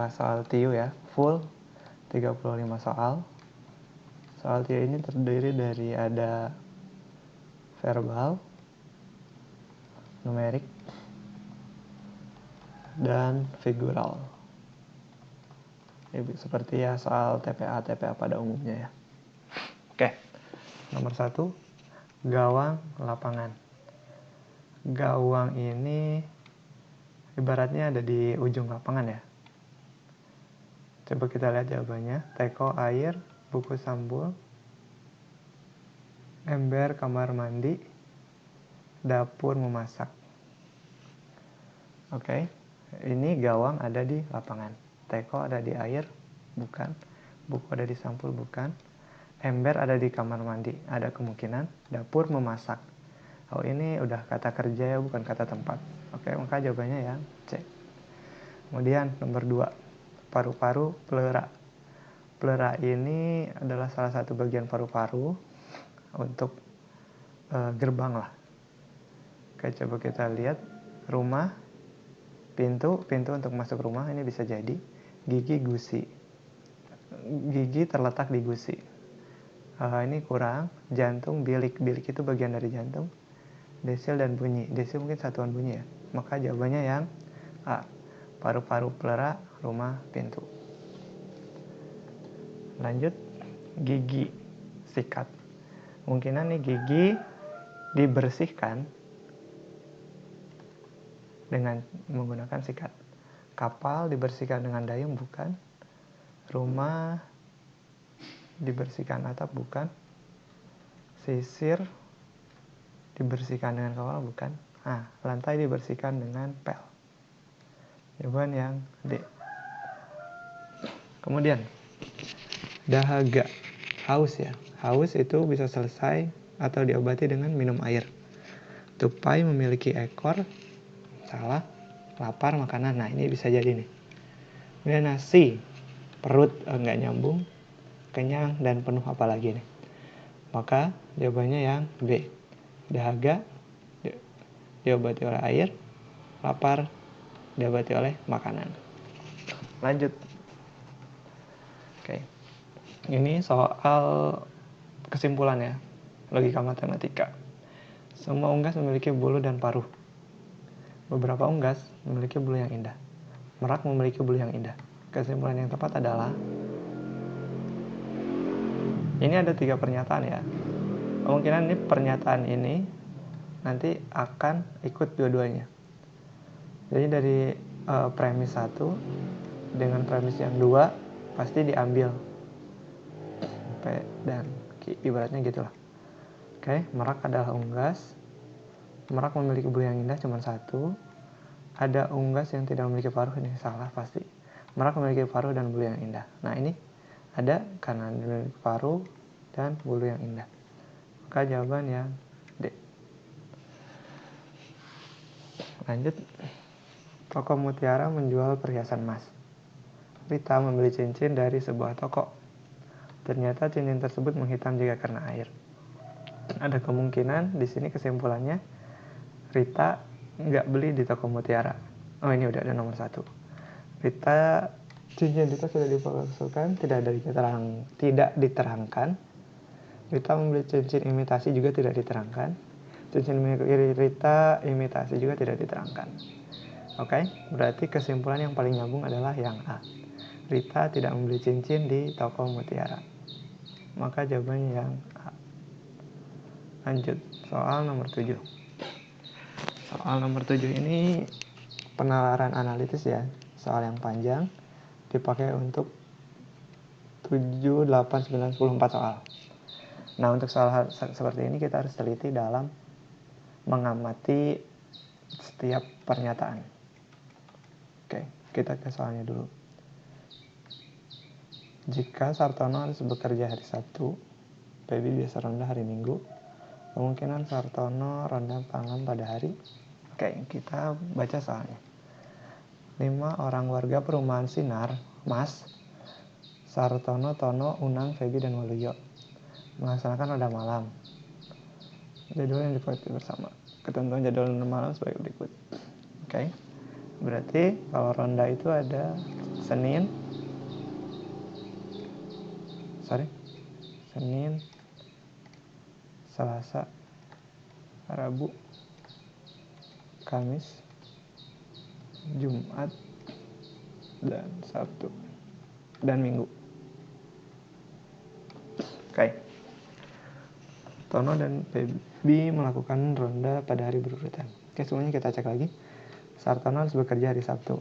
adalah soal TIU ya, full 35 soal. Soal TIU ini terdiri dari ada verbal, numerik, dan figural. Seperti ya soal TPA pada umumnya ya. Oke, nomor 1, gawang lapangan. Gawang ini ibaratnya ada di ujung lapangan ya. Coba kita lihat jawabannya. Teko air, buku sambul, ember kamar mandi, dapur memasak. Oke, ini gawang ada di lapangan. Teko ada di air, bukan. Buku ada di sampul, bukan. Ember ada di kamar mandi, ada kemungkinan. Dapur memasak. Oh, ini udah kata kerja ya, bukan kata tempat. Oke, maka jawabannya yang C. Kemudian nomor 2, paru-paru pleura. Pleura ini adalah salah satu bagian paru-paru untuk gerbang lah. Oke, coba kita lihat. Rumah, pintu untuk masuk rumah, ini bisa jadi. Gigi, gusi. Gigi terletak di gusi. Ini kurang. Jantung, bilik itu bagian dari jantung. Desil dan bunyi. Desil mungkin satuan bunyi ya. Maka jawabannya yang A. Paru-paru pleura, rumah, pintu. Lanjut, gigi, sikat. Kemungkinan nih gigi dibersihkan dengan menggunakan sikat. Kapal dibersihkan dengan dayung, bukan. Rumah dibersihkan atap, bukan. Sisir dibersihkan dengan kawal, bukan. Lantai dibersihkan dengan pel. Jawaban yang D. Kemudian dahaga, haus ya. Haus itu bisa selesai atau diobati dengan minum air. Tupai memiliki ekor, salah. Lapar, makanan. Nah, ini bisa jadi nih. Kemudian nasi, perut nggak nyambung, kenyang dan penuh, apalagi nih. Maka jawabannya yang B. Dahaga diobati oleh air, lapar diobati oleh makanan. Lanjut. Oke. Ini soal kesimpulan ya, logika matematika. Semua unggas memiliki bulu dan paruh. Beberapa unggas memiliki bulu yang indah. Merak memiliki bulu yang indah. Kesimpulan yang tepat adalah ini ada 3 pernyataan ya. Kemungkinan ini pernyataan ini nanti akan ikut dua-duanya. Jadi dari premis 1 dengan premis yang 2 pasti diambil P dan Q, ibaratnya gitulah. Oke, merak adalah unggas. Merak memiliki bulu yang indah cuma 1. Ada unggas yang tidak memiliki paruh, ini salah pasti. Merak memiliki paruh dan bulu yang indah. Nah, ini ada karena memiliki paruh dan bulu yang indah. Maka jawaban yang D. Lanjut. Toko mutiara menjual perhiasan emas. Rita membeli cincin dari sebuah toko. Ternyata cincin tersebut menghitam jika kena air. Ada kemungkinan di sini kesimpulannya Rita nggak beli di toko mutiara. Oh, ini udah ada nomor 1. Cincin Rita sudah dipalsukan, tidak diterangkan. Rita membeli cincin imitasi juga tidak diterangkan. Cincin milik Rita imitasi juga tidak diterangkan. Oke, berarti kesimpulan yang paling nyambung adalah yang A. Rita tidak membeli cincin di toko mutiara. Maka jawabannya yang A. Lanjut, soal nomor 7. Soal nomor 7 ini penalaran analitis ya. Soal yang panjang, dipakai untuk 7, 8, 9, 10, 4 soal. Nah, untuk soal seperti ini kita harus teliti dalam mengamati setiap pernyataan. Oke, kita ke soalnya dulu. Jika Sartono harus bekerja hari Sabtu, Feby biasa ronda hari Minggu, kemungkinan Sartono ronda malam pada hari. Oke, kita baca soalnya. 5 orang warga perumahan Sinar, Mas, Sartono, Tono, Unang, Feby, dan Waluyo melaksanakan ronda malam. Jadwal yang dipakai bersama. Ketentuan jadwal ronda malam sebagai berikut. Oke. Berarti kalau ronda itu ada Senin, Selasa, Rabu, Kamis, Jumat, dan Sabtu, dan Minggu. Oke. Tono dan Febi melakukan ronda pada hari berurutan. Oke, sebelumnya kita cek lagi. Sartono harus bekerja hari Sabtu.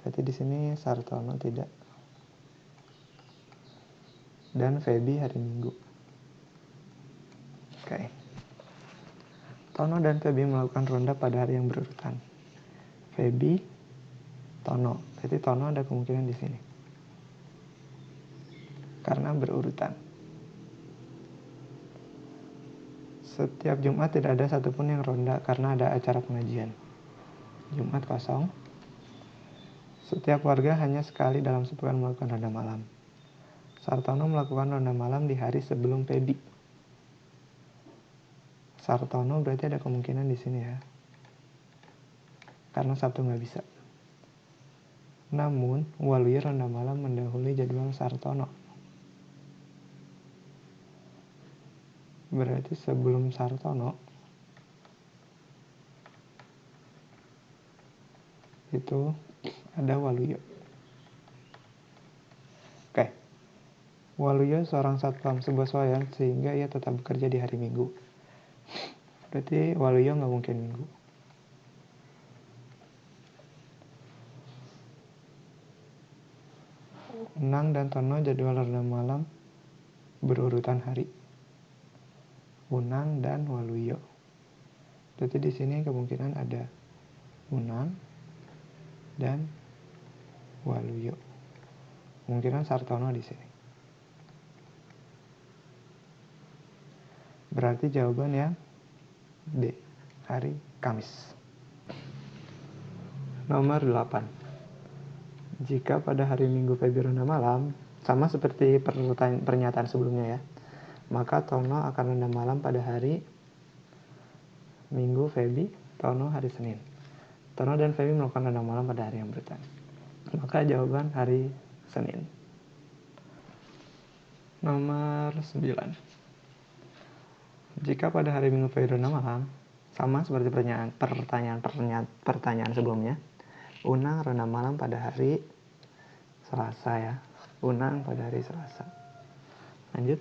Berarti di sini Sartono tidak. Dan Febi hari Minggu. Oke. Tono dan Febi melakukan ronda pada hari yang berurutan. Febi, Tono. Berarti Tono ada kemungkinan di sini. Karena berurutan. Setiap Jumat tidak ada satupun yang ronda karena ada acara pengajian. Jumat kosong. Setiap warga hanya sekali dalam sepekan melakukan ronda malam. Sartono melakukan ronda malam di hari sebelum Febi. Sartono berarti ada kemungkinan di sini ya. Karena Sabtu nggak bisa. Namun, Waluyo ronda malam mendahului jadwal Sartono. Berarti sebelum Sartono itu ada Waluyo. Oke. Waluyo seorang satpam sebuah swalayan sehingga ia tetap bekerja di hari Minggu. Berarti Waluyo nggak mungkin Minggu. Unang dan Tono jadwal ronda malam berurutan hari. Unang dan Waluyo. Berarti di sini kemungkinan ada Unang dan Waluyo. Kemungkinan Sartono di sini. Berarti jawaban yang D, hari Kamis. Nomor 8. Jika pada hari Minggu Febi ronda malam, sama seperti pernyataan sebelumnya ya, maka Tono akan ronda malam pada hari Minggu Febi, Tono hari Senin. Tono dan Febi melakukan ronda malam pada hari yang berurutan. Maka jawaban hari Senin. Nomor 9. Jika pada hari Minggu Febi ronda malam, sama seperti pertanyaan sebelumnya, Unang ronda malam pada hari Selasa ya. Unang pada hari Selasa. Lanjut.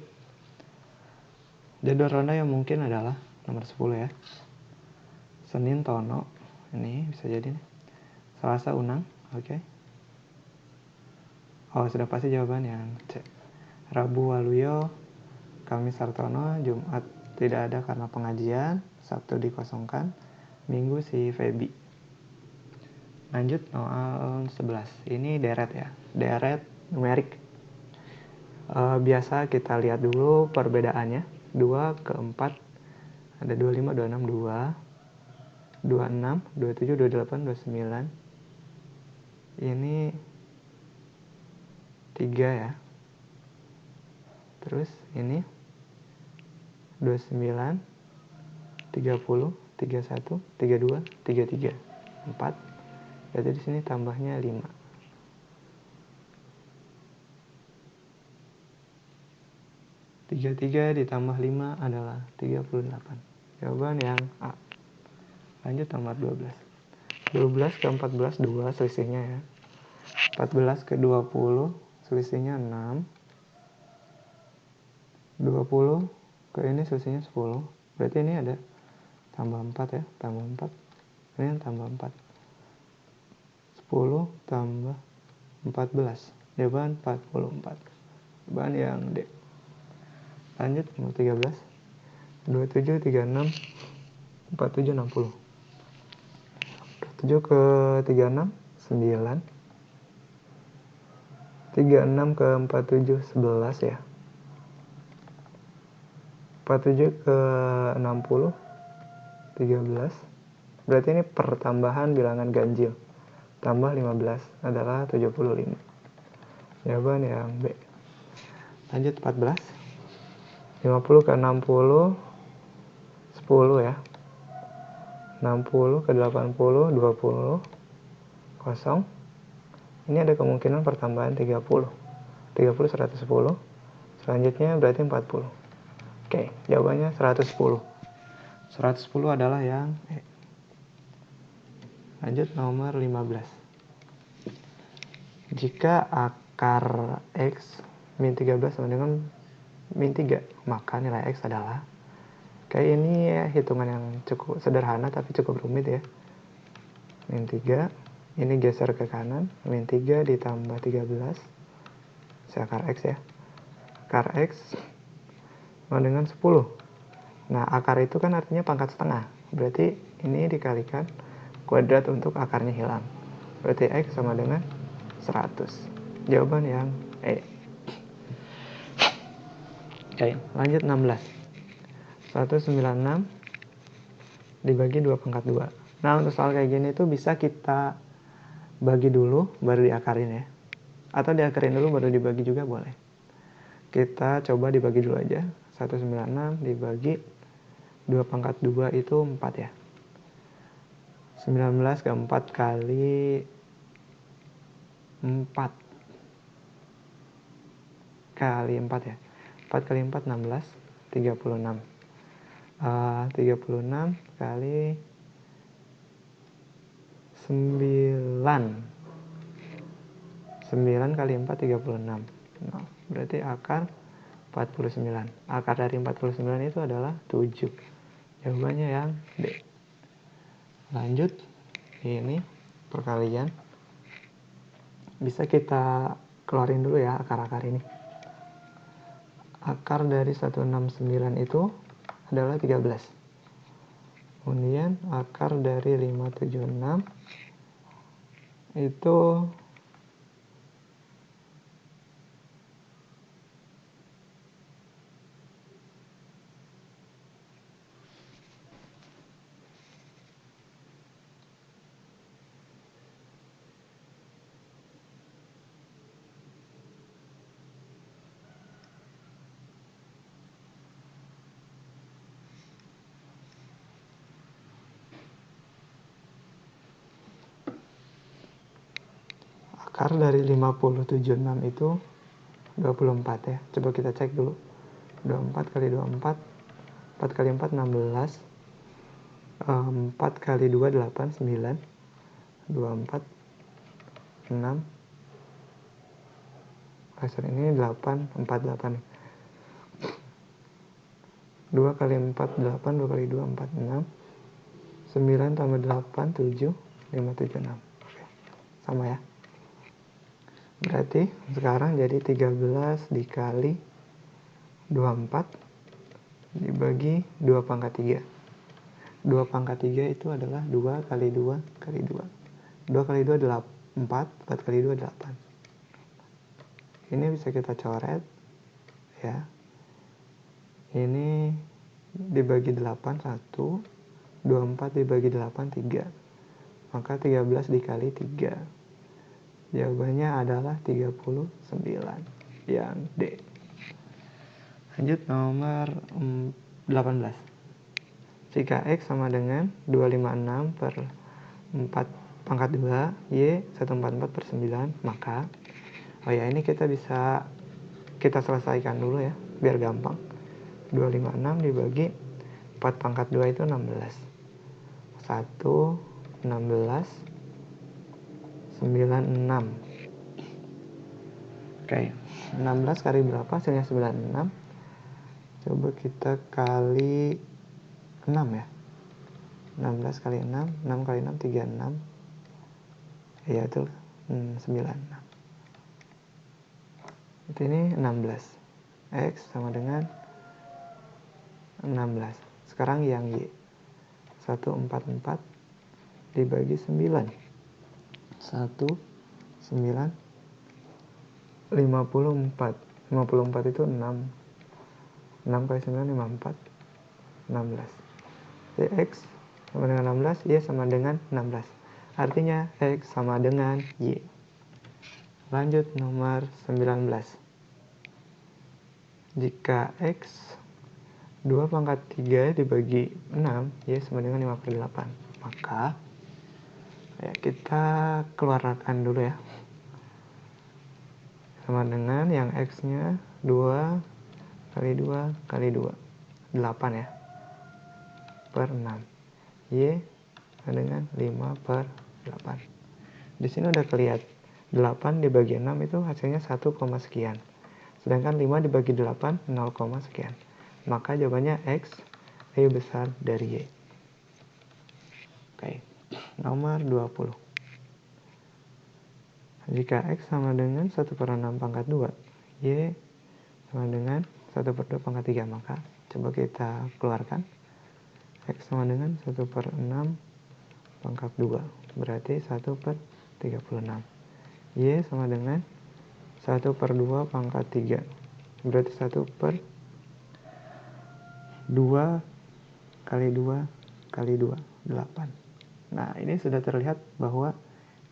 Jadwal ronda yang mungkin adalah nomor 10 ya. Senin Tono, ini bisa jadi nih. Selasa Unang, oke. Oh, sudah pasti jawaban yang C. Rabu Waluyo, Kamis Sartono, Jumat tidak ada karena pengajian, Sabtu dikosongkan, Minggu si Febi. Lanjut soal 11. Ini deret ya. Deret numerik. Biasa kita lihat dulu perbedaannya. 2 ke 4 ada 25, 26, 2, 26, 27, 28, 29. Ini 3 ya. Terus ini 29, 30, 31, 32, 33, 4. Berarti di sini tambahnya 5. 33 ditambah 5 adalah 38. Jawaban yang A. Lanjut nomor 12. 12 ke 14 2 selisihnya ya. 14 ke 20 selisihnya 6. 20 ke ini selisihnya 10. Berarti ini ada tambah 4 ya, tambah 4. Ini tambah 4. 10 tambah 14. Jawaban 44. Jawaban yang D. Lanjut nomor 13. 27, 36, 47, 60. 27 ke 36, 9. 36 ke 47, 11 ya. 47 ke 60, 13. Berarti ini pertambahan bilangan ganjil. Tambah 15 adalah 75. Jawaban yang B. Lanjut 14. 50 ke 60, 10 ya. 60 ke 80, 20. kosong. Ini ada kemungkinan pertambahan 30. 30 110. Selanjutnya berarti 40. Oke, jawabannya 110. 110 adalah yang E. Lanjut nomor 15. Jika akar X min 13 sama dengan min 3, maka nilai X adalah, kayak ini ya, hitungan yang cukup sederhana tapi cukup rumit ya. Min 3, ini geser ke kanan, min 3 ditambah 13, seakar X ya. Akar X sama dengan 10. Nah, akar itu kan artinya pangkat setengah, berarti ini dikalikan kuadrat untuk akarnya hilang. Berarti X sama dengan 100. Jawaban yang E. Oke, lanjut 16. 196 dibagi 2 pangkat 2. Nah, untuk soal kayak gini tuh bisa kita bagi dulu baru diakarin ya. Atau diakarin dulu baru dibagi juga boleh. Kita coba dibagi dulu aja. 196 dibagi 2 pangkat 2 itu 4 ya. 19 ke 4 kali 4 kali 4 ya. 4 kali 4 16, 36. 36 kali 9. 9 kali 4 36. Nah, berarti akar 49. Akar dari 49 itu adalah 7. Jawabannya yang D. Lanjut, ini perkalian. Bisa kita keluarin dulu ya akar-akar ini. Akar dari 169 itu adalah 13. Kemudian akar dari 576 itu akar dari 576 itu 24 ya. Coba kita cek dulu. 24 kali 24, 4 kali 4 16, 4 kali 2 8 9, 24 6. Sorry, ini 8 48. 2 kali 4 8, 2 kali 2 4 6. 9 tambah 8 7, 5 7 6. Oke. Sama ya. Berarti sekarang jadi 13 dikali 24 dibagi 2 pangkat 3. 2 pangkat 3 itu adalah 2 kali 2 kali 2. 2 kali 2 adalah 4, 4 kali 2 8. Ini bisa kita coret ya. Ini dibagi 8 1, 24 dibagi 8 3. Maka 13 dikali 3. Jawabannya adalah 39 yang D. Lanjut nomor 18. Jika X sama dengan 256 per 4 pangkat 2, Y 144 per 9, maka ini kita bisa kita selesaikan dulu ya, biar gampang. 256 dibagi 4 pangkat 2 itu 16. 1, 16, 96. Oke, 16 kali berapa? Hasilnya 96. Coba kita kali 6 ya. 16 kali 6, 6 kali 6 36. Iya itu 96. Itu ini 16. X sama dengan 16. Sekarang yang Y. 144 dibagi 9. 1 9 54. 54 itu 6. 6 kali 9 54. 16. Jadi X sama dengan 16, Y sama dengan 16. Artinya X sama dengan Y. Lanjut nomor 19. Jika X 2 pangkat 3 dibagi 6, Y sama dengan 5/8. Maka Ya, kita keluarkan dulu ya. Sama dengan yang X-nya 2 kali 2 kali 2. 8 ya. Per 6. Y sama dengan 5 per 8. Di sini udah kelihatan 8 dibagi 6 itu hasilnya 1, sekian. Sedangkan 5 dibagi 8 0, sekian. Maka jawabannya X lebih besar dari Y. Oke. Nomor 20. Jika X sama dengan 1 per 6 pangkat 2, Y sama dengan 1 per 2 pangkat 3, maka coba kita keluarkan. X sama dengan 1 per 6 pangkat 2, berarti 1 per 36. Y sama dengan 1 per 2 pangkat 3, berarti 1 per 2 kali 2 kali 2, 8. Nah, ini sudah terlihat bahwa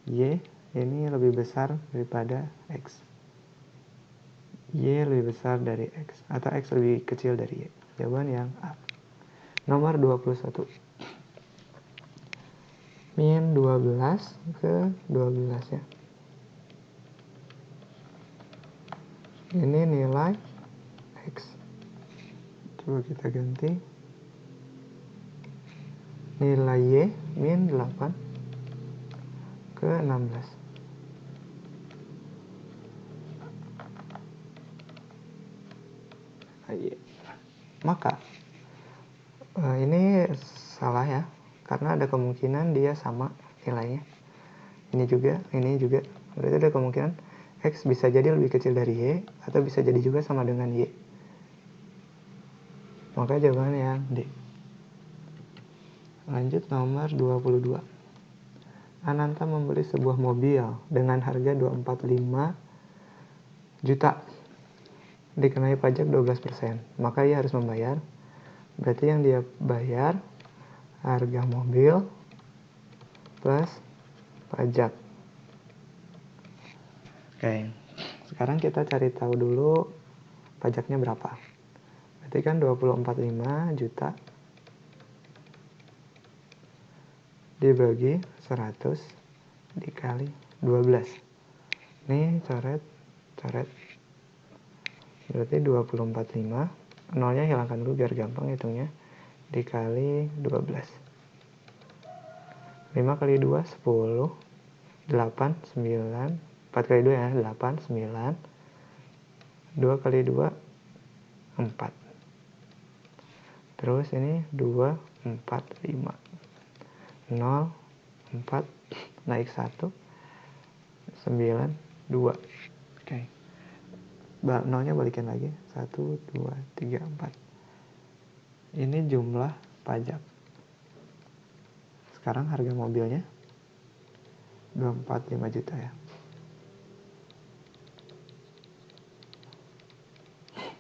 Y ini lebih besar daripada X. Y lebih besar dari X, atau X lebih kecil dari Y. Jawaban yang A. Nomor 21. Min 12 ke 12 ya. Ini nilai X. Coba kita ganti. Nilai Y min 8 ke 16. Maka ini salah ya, karena ada kemungkinan dia sama nilainya. Ini juga. Berarti ada kemungkinan X bisa jadi lebih kecil dari Y, atau bisa jadi juga sama dengan Y. Maka jawabannya yang D. Lanjut nomor 22. Ananta membeli sebuah mobil dengan harga 245 juta. Dikenai pajak 12%. Maka ia harus membayar. Berarti yang dia bayar harga mobil plus pajak. Oke. Sekarang kita cari tahu dulu pajaknya berapa. Berarti kan 245 juta dibagi 100 dikali 12. Nih coret. Berarti 245, nolnya hilangkan dulu biar gampang hitungnya, dikali 12. 5 kali 2 10, 8 9, 4 kali 2 ya 8 9, 2 kali 2 4. Terus ini 2 4 5, 0 4 naik 1 9 2. Oke. Nolnya balikin lagi 1 2 3 4. Ini jumlah pajak. Sekarang harga mobilnya 245 juta ya.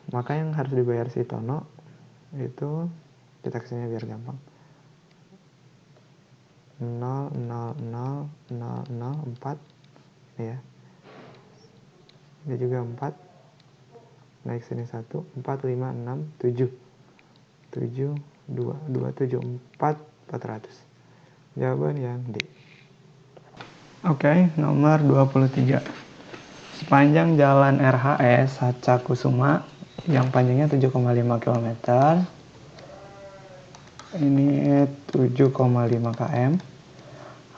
Maka yang harus dibayar si Tono itu, kita kesini biar gampang, 0 0 0 0 0 4 ya. Ini juga 4, naik sini 1 4 5 6 7 7 2 2 7 4 400. Jawaban yang D. Oke, nomor 23. Sepanjang jalan RHS Saca Kusuma yang panjangnya 7,5 km, ini 7,5 km,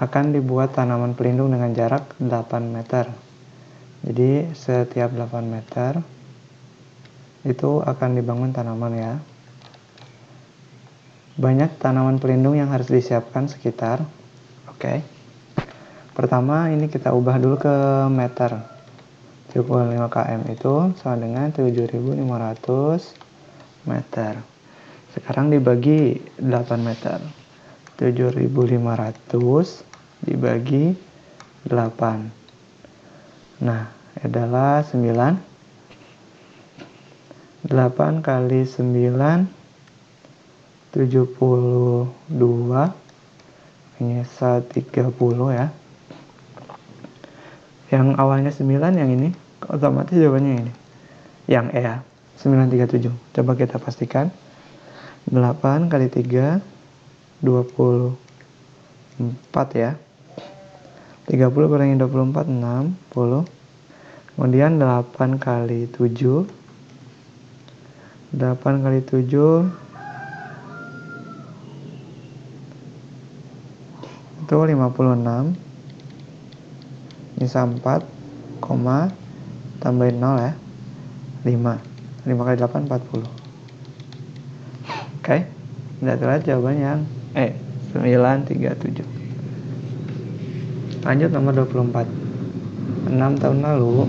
akan dibuat tanaman pelindung dengan jarak 8 meter. Jadi setiap 8 meter itu akan dibangun tanaman ya. Banyak tanaman pelindung yang harus disiapkan sekitar. Oke. Pertama ini kita ubah dulu ke meter. 75 km itu sama dengan 7.500 meter. Sekarang dibagi 8 meter. 7.500 dibagi 8. Nah, adalah 9. 8 kali 9 72. Ini 30 ya. Yang awalnya 9 yang ini, otomatis jawabannya ini. Yang E ya, 937. Coba kita pastikan. 8 kali 3 24 ya. 30 kurangi 24, 60. Kemudian 8 kali 7. 8 kali 7 itu 56. Bisa 4, tambahin 0 ya. 5. 5 kali 8, 40. Oke. Kita lihat jawabannya yang 937. Lanjut nomor 24. 6 tahun lalu,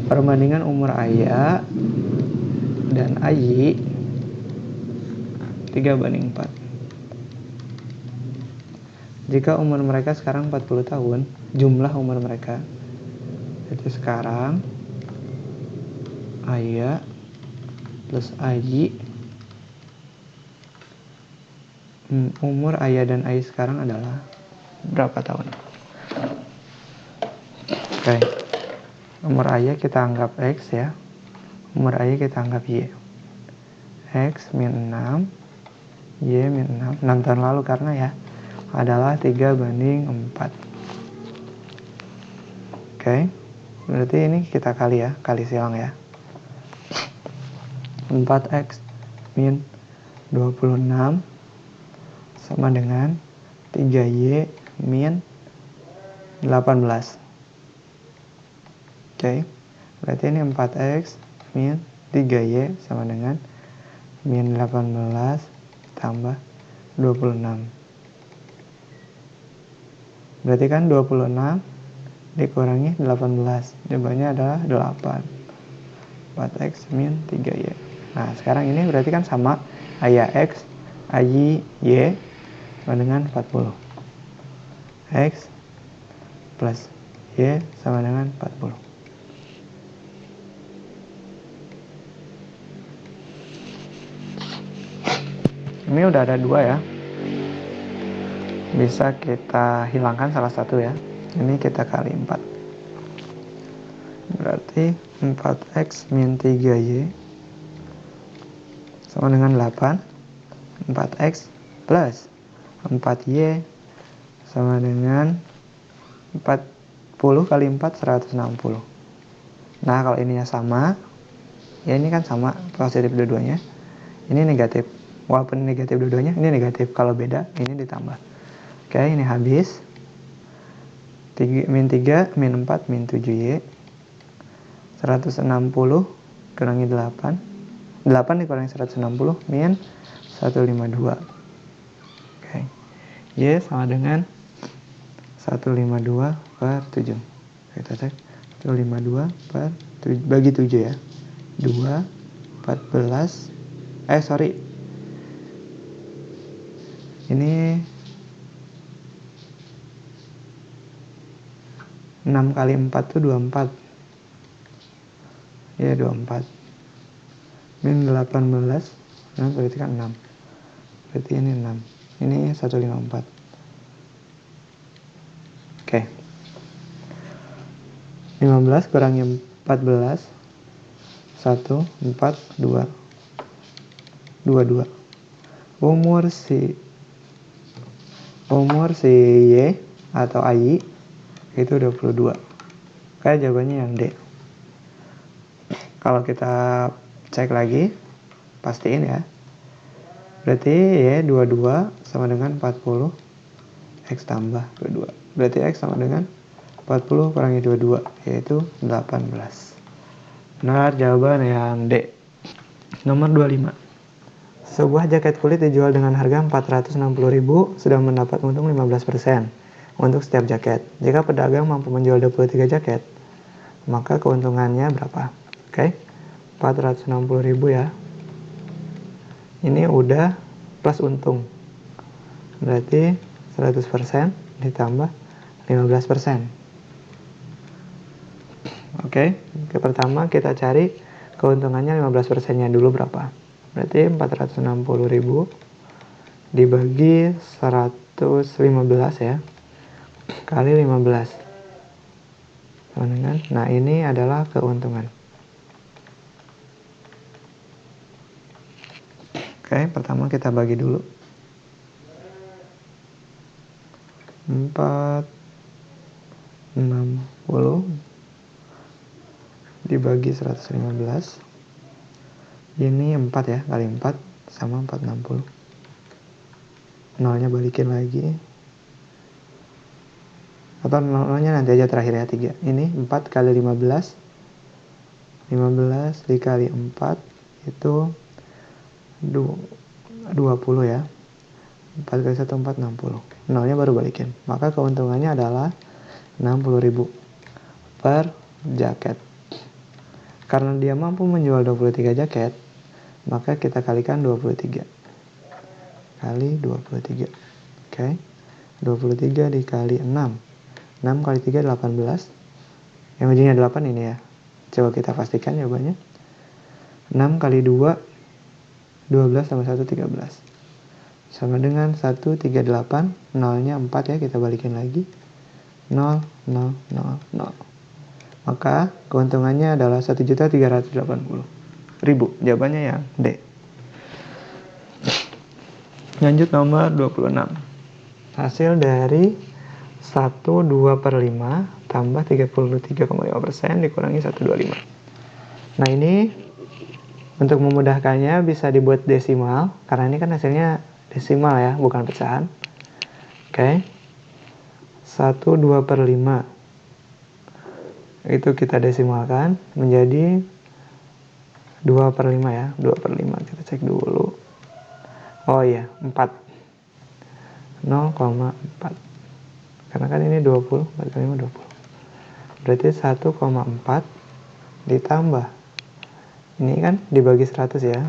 perbandingan umur Ayah dan Ayi 3:4. Jika umur mereka sekarang 40 tahun, jumlah umur mereka. Jadi sekarang Ayah plus Ayi, umur Ayah dan Ayi sekarang adalah berapa tahun? Oke. Umur Ayah kita anggap X ya. Umur Ayah kita anggap Y. X min 6, Y min 6. 6 tahun lalu karena ya adalah 3:4. Oke. Berarti ini kita kali ya, kali silang ya. 4X min 26 sama dengan 3Y min 18. Oke. Berarti ini 4X min 3Y sama dengan min 18 tambah 26. Berarti kan 26 dikurangi 18. Jawabannya adalah 8. 4X min 3Y. Nah, sekarang ini berarti kan sama. Ayah X, Ayi Y sama dengan 40. X plus Y sama dengan 40. Ini udah ada 2 ya. Bisa kita hilangkan salah satu ya. Ini kita kali 4. Berarti 4X min 3Y sama dengan 8. 4X plus 4Y sama dengan 40 kali 4, 160. Nah, kalau ininya sama, ya ini kan sama, positif dua-duanya. Ini negatif. Walaupun negatif dua-duanya, ini negatif. Kalau beda, ini ditambah. Oke, ini habis. Min 3, min 4, min 7Y. 160 kurangi 8. 8 dikurangi 160, min 152. Oke. Y sama dengan 152 per 7. Kita cek. 152 per 7, bagi 7 ya. 2, 14. Ini 6 kali 4 itu 24. Ya, 24. Min 18. Nah, berarti kan 6. Berarti ini 6. Ini 154. Oke. 15 kurangi 14. 1, 4, 2. 22. Umur si Y atau Ayi itu 22. Kayak jawabannya yang D. Kalau kita cek lagi, pastiin ya. Berarti Y 22 sama dengan 40 X tambah 22. Berarti X sama dengan 40 kurangi 22, yaitu 18. Benar, jawaban yang D. Nomor 25. Sebuah jaket kulit dijual dengan harga 460.000, sudah mendapat untung 15% untuk setiap jaket. Jika pedagang mampu menjual 23 jaket, maka keuntungannya berapa? Oke, 460.000 ya. Ini udah plus untung. Berarti 100% ditambah 15%. Oke, pertama kita cari keuntungannya 15%-nya dulu berapa? Berarti 460.000 dibagi 115 ya, kali 15 sama dengan, nah ini adalah keuntungan. Oke, pertama kita bagi dulu. 460 dibagi 115. Ini 4 ya, kali 4 sama 460. Nolnya balikin lagi. Atau nolnya nanti aja terakhir ya, 3. Ini 4 kali 15. 15 dikali 4 itu 20 ya. 4 kali 1, 4, 60. Nolnya baru balikin. Maka keuntungannya adalah 60.000 per jaket. Karena dia mampu menjual 23 jaket, maka kita kalikan 23. Kali 23. Oke. 23 dikali 6. 6 kali 3, 18. Yang ujungnya 8 ini ya. Coba kita pastikan jawabannya. 6 kali 2, 12 tambah 1, 13. Sama dengan 138, nolnya 4 ya, kita balikin lagi. 0, 0, 0, 0. Maka keuntungannya adalah 1.380.000. Jawabannya yang D. Lanjut nomor 26. Hasil dari 1/2/5 tambah 33,5% dikurangi 1/25. Nah ini untuk memudahkannya bisa dibuat desimal, karena ini kan hasilnya desimal ya, bukan pecahan. Oke. 1/2/5 itu kita desimalkan menjadi 2/5 ya. 2/5 kita cek dulu. Oh iya, 4. 0,4. Karena kan ini 20, 4 kali 5, 20. Berarti 1,4 ditambah. Ini kan dibagi 100 ya.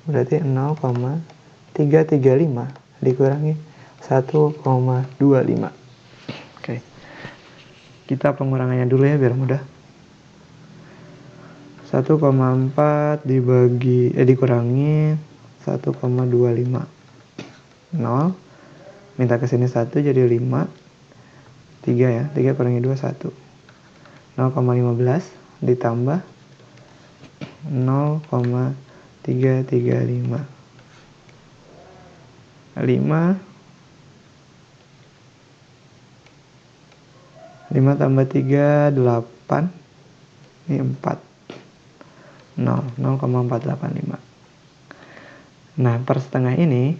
Berarti 0,335 dikurangi 1,25. Oke. Kita pengurangannya dulu ya biar mudah. 1,4 dikurangi 1,25. 0. Minta ke sini 1 jadi 5. 3 ya. 3 kurangi 2, 1. 0,15 ditambah 0,335. 5 tambah 3, 8. Ini 4. 0,485. Nah, per setengah ini,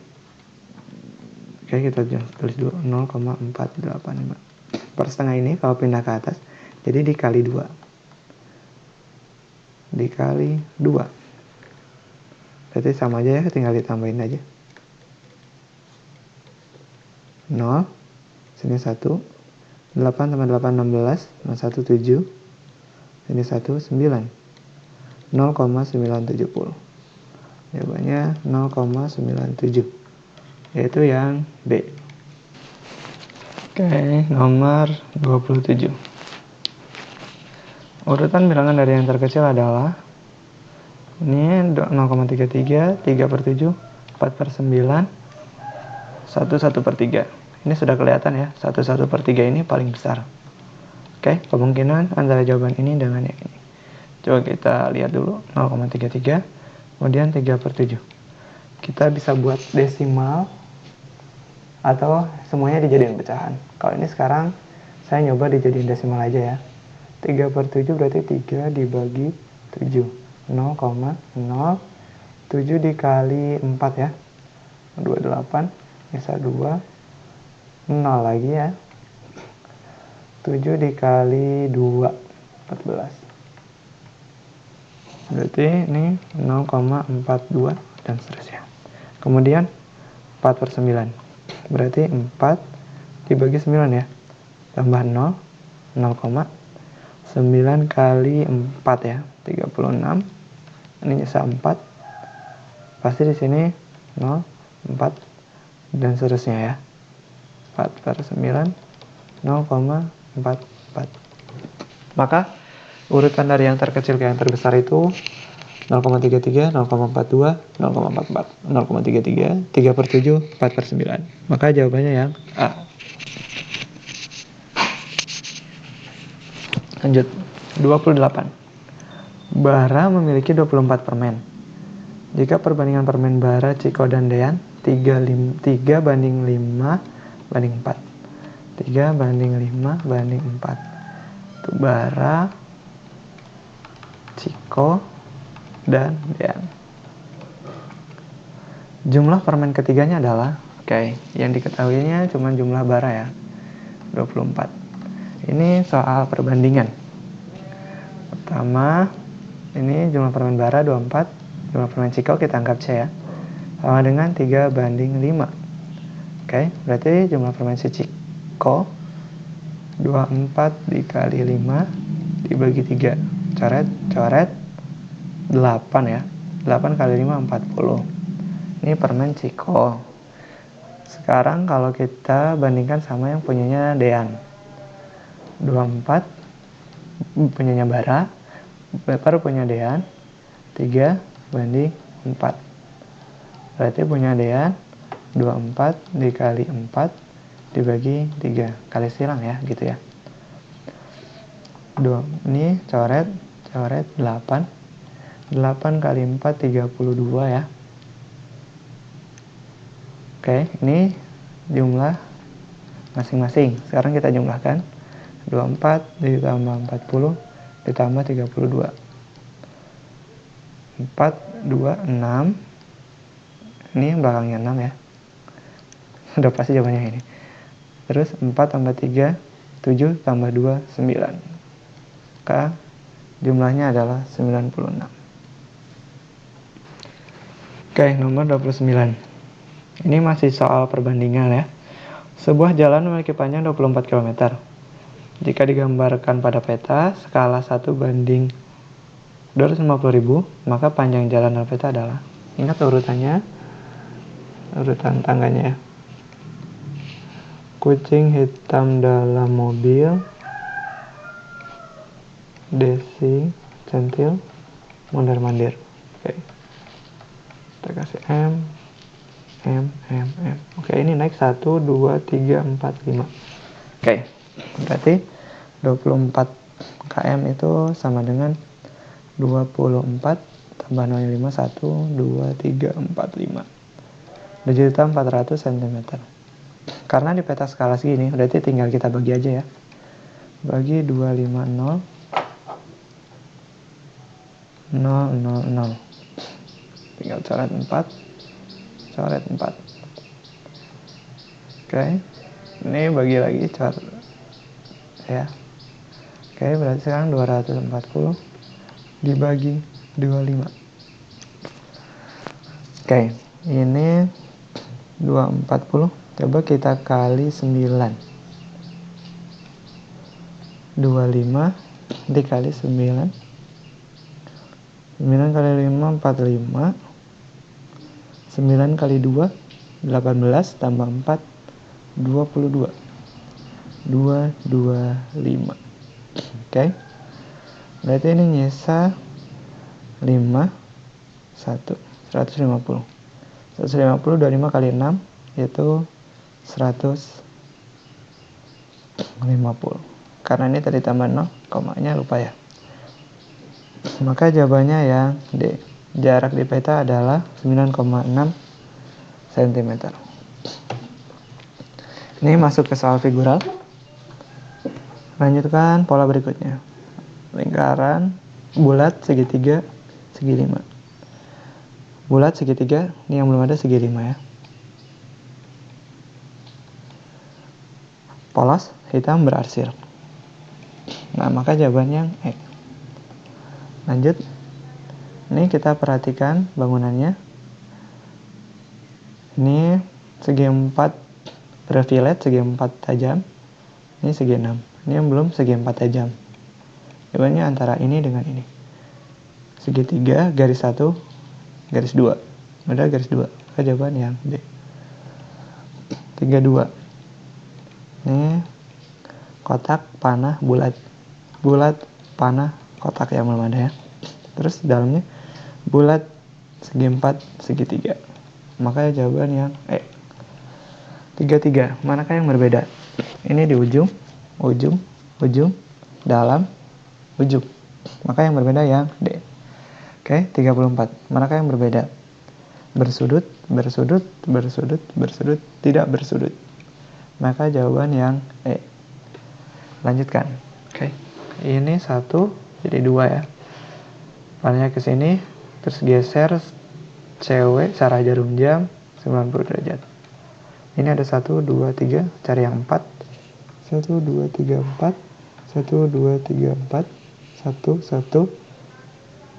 oke kita tulis dulu 0,485. Per setengah ini kalau pindah ke atas, jadi dikali 2. Dikali 2. Berarti sama aja ya, tinggal ditambahin aja. 0. Sini 1. 8 tambah 8, 16. 1, 7. Sini 1, 9. 0,970. Jawabannya 0,97. Yaitu yang B. Oke, nomor 27. Urutan bilangan dari yang terkecil adalah ini 0,33, 3/7, 4/9, 1/3. Ini sudah kelihatan ya, 1/3 ini paling besar. Oke, kemungkinan antara jawaban ini dengan yang ini. Coba kita lihat dulu, 0,33, kemudian 3/7. Kita bisa buat desimal atau semuanya dijadiin pecahan. Kalau ini sekarang saya nyoba dijadiin desimal aja ya. 3/7 berarti 3 dibagi 7. 0,07 dikali 4 ya. 28, bisa 2. 0 lagi ya. 7 dikali 2, 14. Berarti ini 0,42 dan seterusnya. Kemudian 4/9. Berarti 4 dibagi 9 ya. Tambah 0, 0,9 kali 4 ya. 36. Ini bisa 4. Pasti di sini 0, 4 dan seterusnya ya. 4/9, 0,44. Maka urutan dari yang terkecil ke yang terbesar itu 0,33, 0,42, 0,44, 0,33, 3/7, 4/9. Maka jawabannya yang A. Lanjut, 28. Bara memiliki 24 permen. Jika perbandingan permen Bara, Ciko, dan Dean 3 banding 5 banding 4. 3:5:4. Itu bara, Ciko, dan Dean. Jumlah permen ketiganya adalah, yang diketahuinya cuma jumlah bara ya, 24. Ini soal perbandingan. Pertama, ini jumlah permen bara 24, jumlah permen Ciko kita anggap C ya, sama dengan 3:5. Berarti jumlah permen Ciko 24 dikali 5 dibagi 3. Coret 8 ya. 8 kali 5 40. Ini permen Ciko. Sekarang kalau kita bandingkan sama yang punyanya Dean, 24 punyanya bara, baru punya Dean 3:4. Berarti punya Dean 24 dikali 4 dibagi 3. Kali silang ya, gitu ya. Ini coret 8. 8 kali 4 32 ya. Ini jumlah masing-masing. Sekarang kita jumlahkan. 24 ditambah 40 ditambah 32. 4, 2, 6. Ini yang belakangnya 6 ya. Udah pasti jawabannya ini. Terus 4 tambah 3, 7 tambah 2, 9. Maka jumlahnya adalah 96. Nomor 29. Ini masih soal perbandingan ya. Sebuah jalan memiliki panjang 24 km. Jika digambarkan pada peta skala 1:250.000, maka panjang jalan dalam peta adalah, ingat urutannya, urutan tangganya ya. Kucing hitam dalam mobil, Desi centil, mondar-mandir. Kita kasih M. Ini naik 1, 2, 3, 4, 5. Berarti 24 km itu sama dengan 24 tambah 0,5, 1, 2, 3, 4, 5. 2.400 cm. Karena di peta skala segini, berarti tinggal kita bagi aja ya. Bagi 250 000. Tinggal coret 4. Ini bagi lagi coret ya. Berarti sekarang 240 dibagi 25. Ini 240. Coba kita kali 9. 25 dikali 9. 9 kali 5 45. 9 kali 2 18 tambah 4 22. 225. Berarti ini nyisa 5 1 150. 150 25 kali 6 yaitu 150. Karena ini tadi tambah 0, komanya lupa ya. Maka jawabannya yang D. Jarak di peta adalah 9,6 cm. Ini masuk ke soal figural. Lanjutkan pola berikutnya. Lingkaran bulat segitiga segi 5. Bulat segitiga, ini yang belum ada segi 5 ya. Polos, hitam, berarsir. Nah, maka jawabannya E. Lanjut. Ini kita perhatikan bangunannya. Ini segi 4 berfilet, segi 4 tajam. Ini segi 6. Ini yang belum segi 4 tajam. Jawabannya antara ini dengan ini. Segitiga, garis 1, garis 2. Ada garis 2. Maka jawaban yang D. 32. Ini kotak, panah, bulat. Bulat, panah, kotak yang belum ada ya. Terus dalamnya bulat, segi 4, segitiga. Maka jawaban yang E. 33. Manakah yang berbeda? Ini di ujung, dalam, ujung. Maka yang berbeda yang D. 34. Manakah yang berbeda? Bersudut, tidak bersudut. maka jawaban yang E. Lanjutkan. Oke. Ini 1 jadi 2 ya. Palanya ke sini, terus geser cewek searah jarum jam 90 derajat. Ini ada 1, 2, 3, cari yang 4. 1, 2, 3, 4. 1, 2, 3, 4. 1, 1.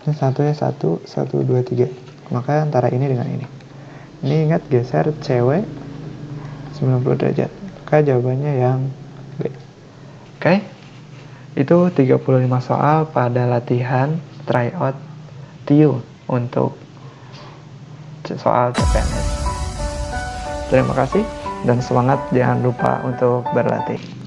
Ini 1 ya, 1, 1, 2, 3. Maka antara ini dengan ini. Ini ingat geser cewek 90 derajat. Maka jawabannya yang B. Oke. Itu 35 soal pada latihan tryout TIU untuk soal CPNS. Terima kasih dan semangat, jangan lupa untuk berlatih.